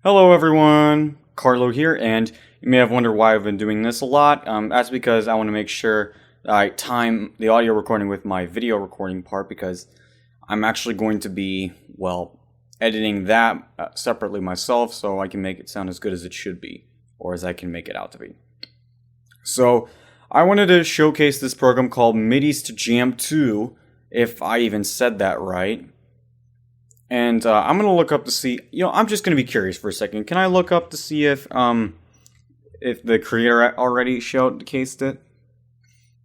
Hello everyone, Carlo here, and you may have wondered why I've been doing this a lot. That's because I want to make sure that I time the audio recording with my video recording part, because I'm actually going to be, editing that separately myself so I can make it sound as good as it should be, or as I can make it out to be. So, I wanted to showcase this program called MIDIJam 2, if I even said that right. And I'm going to look up to see, I'm just going to be curious for a second. Can I look up to see if the creator already showcased it?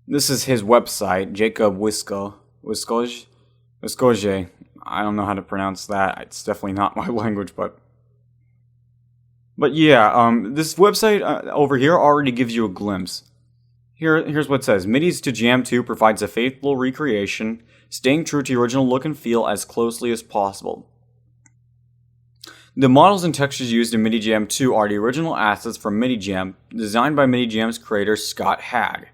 This is his website, Jacob Wiscoge. I don't know how to pronounce that. It's definitely not my language, but yeah, this website over here already gives you a glimpse. Here's what it says. MIDIJam 2 provides a faithful recreation, staying true to the original look and feel as closely as possible. The models and textures used in MIDIJam 2 are the original assets from MIDIJam, designed by MIDIJam's creator Scott Hagg.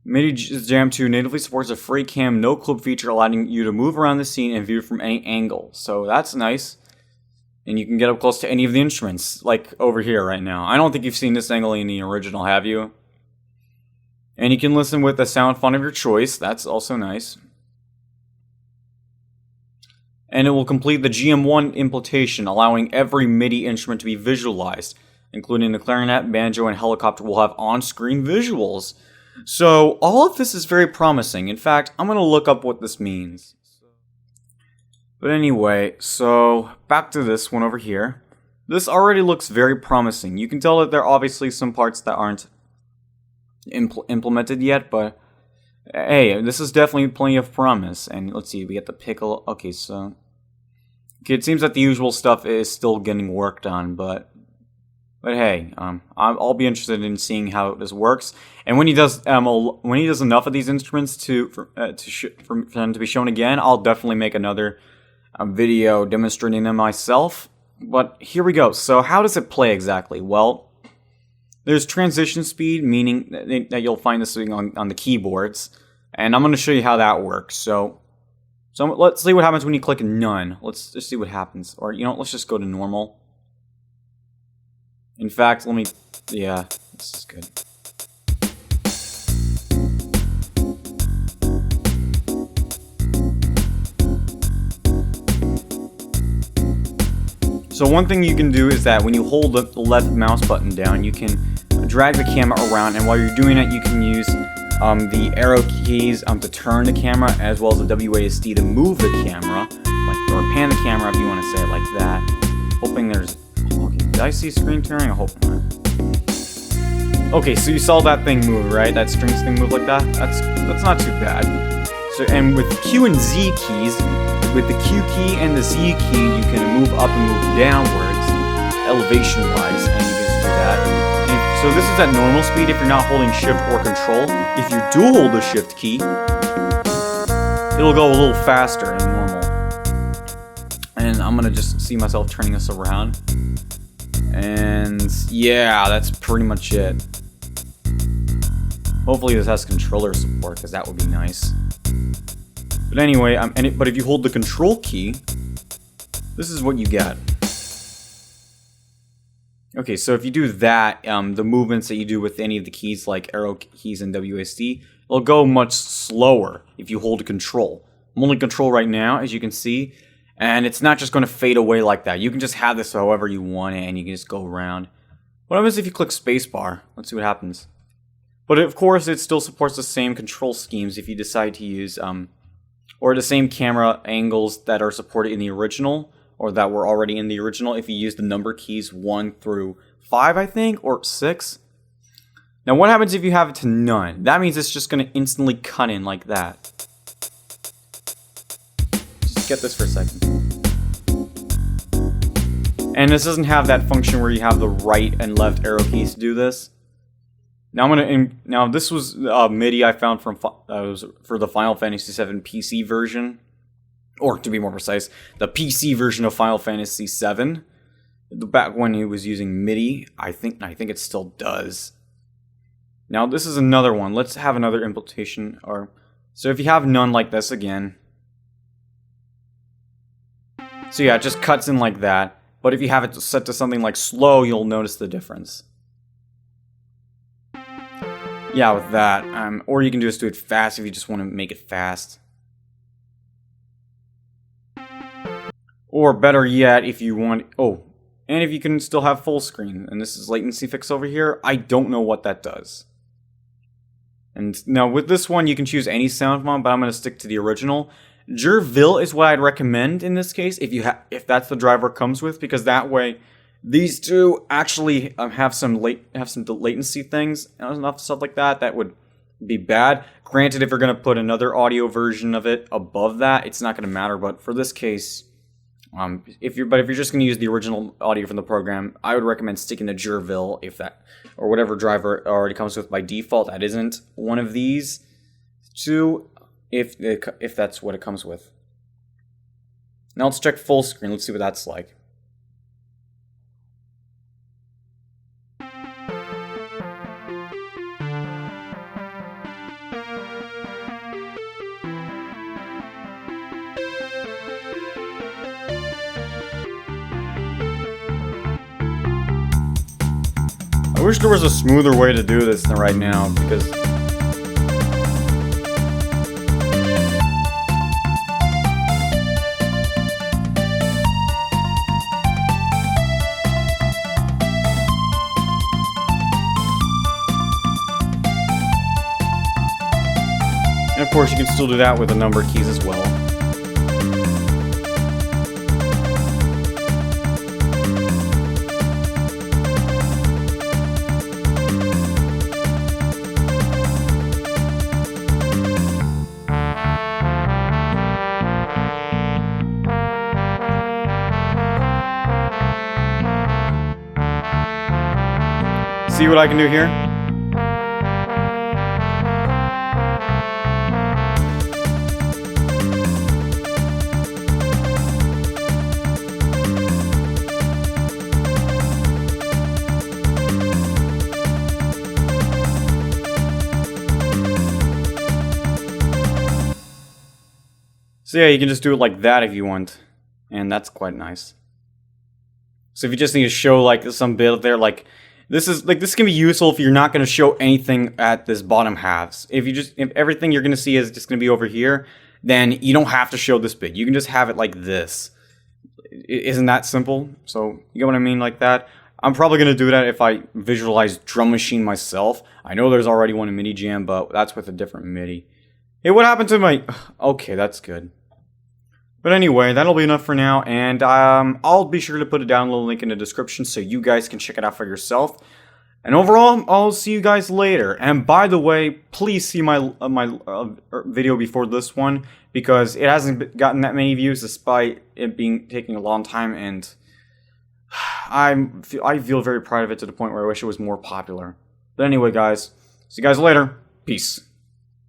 MIDIJam 2 natively supports a free cam no clip feature, allowing you to move around the scene and view from any angle. So that's nice. And you can get up close to any of the instruments, like over here right now. I don't think you've seen this angle in the original, have you? And you can listen with a sound font of your choice. That's also nice. And it will complete the GM1 implementation, allowing every MIDI instrument to be visualized, including the clarinet, banjo, and helicopter will have on-screen visuals. So all of this is very promising. In fact, I'm going to look up what this means. But anyway, so back to this one over here. This already looks very promising. You can tell that there are obviously some parts that aren't implemented yet, but hey, this is definitely plenty of promise. And let's see, we get the pickle. Okay, it seems that the usual stuff is still getting worked on, but hey, I'll be interested in seeing how this works. And when he does enough of these instruments for them to be shown again, I'll definitely make another video demonstrating them myself. But here we go. So how does it play exactly? Well, there's transition speed, meaning that you'll find this on the keyboards, and I'm going to show you how that works. So let's see what happens when you click none. Let's just see what happens. Or, let's just go to normal. In fact, yeah, this is good. So one thing you can do is that when you hold the left mouse button down, you can drag the camera around, and while you're doing it, you can use the arrow keys to turn the camera, as well as the WASD to move the camera, or pan the camera if you want to say it like that. Hoping there's... Okay, did I see screen tearing? I hope not. Okay, so you saw that thing move, right? That strings thing move like that? That's not too bad. So, and with Q and Z keys, with the Q key and the Z key, you can move up and move downwards, elevation-wise, and you can just do that. So this is at normal speed if you're not holding Shift or Control. If you do hold the Shift key, it'll go a little faster than normal. And I'm gonna just see myself turning this around. And yeah, that's pretty much it. Hopefully this has controller support, because that would be nice. But anyway, but if you hold the Control key, this is what you get. Okay, so if you do that, the movements that you do with any of the keys, like arrow keys and WSD, it'll go much slower if you hold Control. I'm holding Control right now, as you can see, and it's not just going to fade away like that. You can just have this however you want it, and you can just go around. What happens if you click spacebar? Let's see what happens. But of course, it still supports the same control schemes if you decide to use... or the same camera angles that are supported in the original, or that were already in the original, if you use the number keys 1 through 5, I think, or 6. Now, what happens if you have it to none? That means it's just going to instantly cut in like that. Just get this for a second. And this doesn't have that function where you have the right and left arrow keys to do this. Now this was MIDI I found from for the Final Fantasy VII PC version, or to be more precise, the PC version of Final Fantasy VII. Back when he was using MIDI, I think it still does. Now this is another one. Let's have another implementation. So if you have none like this again, So yeah, it just cuts in like that. But if you have it set to something like slow, you'll notice the difference. Yeah, with that. Or you can just do it fast if you just want to make it fast. Or better yet, if you want... Oh, and if you can still have full screen. And this is latency fix over here. I don't know what that does. And now with this one, you can choose any sound font, but I'm going to stick to the original. Jerville is what I'd recommend in this case, if that's the driver it comes with, because that way these two actually have some latency things and stuff like that. That would be bad. Granted, if you're going to put another audio version of it above that, it's not going to matter. But for this case, if you're just going to use the original audio from the program, I would recommend sticking to Jerville or whatever driver it already comes with by default. That isn't one of these two. If that's what it comes with. Now let's check full screen. Let's see what that's like. I wish there was a smoother way to do this than right now, because and of course, you can still do that with the number keys as well. See what I can do here? So yeah, you can just do it like that if you want, and that's quite nice. So if you just need to show like some bit there, like this can be useful if you're not going to show anything at this bottom halves. If everything you're going to see is just going to be over here, then you don't have to show this bit. You can just have it like this. Isn't that simple? So you get what I mean, like that. I'm probably going to do that if I visualize Drum Machine myself. I know there's already one in MIDIJam, but that's with a different MIDI. Hey, what happened to my... Okay, that's good. But anyway, that'll be enough for now, and I'll be sure to put a download link in the description so you guys can check it out for yourself. And overall, I'll see you guys later. And by the way, please see my video before this one, because it hasn't gotten that many views despite it taking a long time, and I feel very proud of it to the point where I wish it was more popular. But anyway, guys, see you guys later. Peace.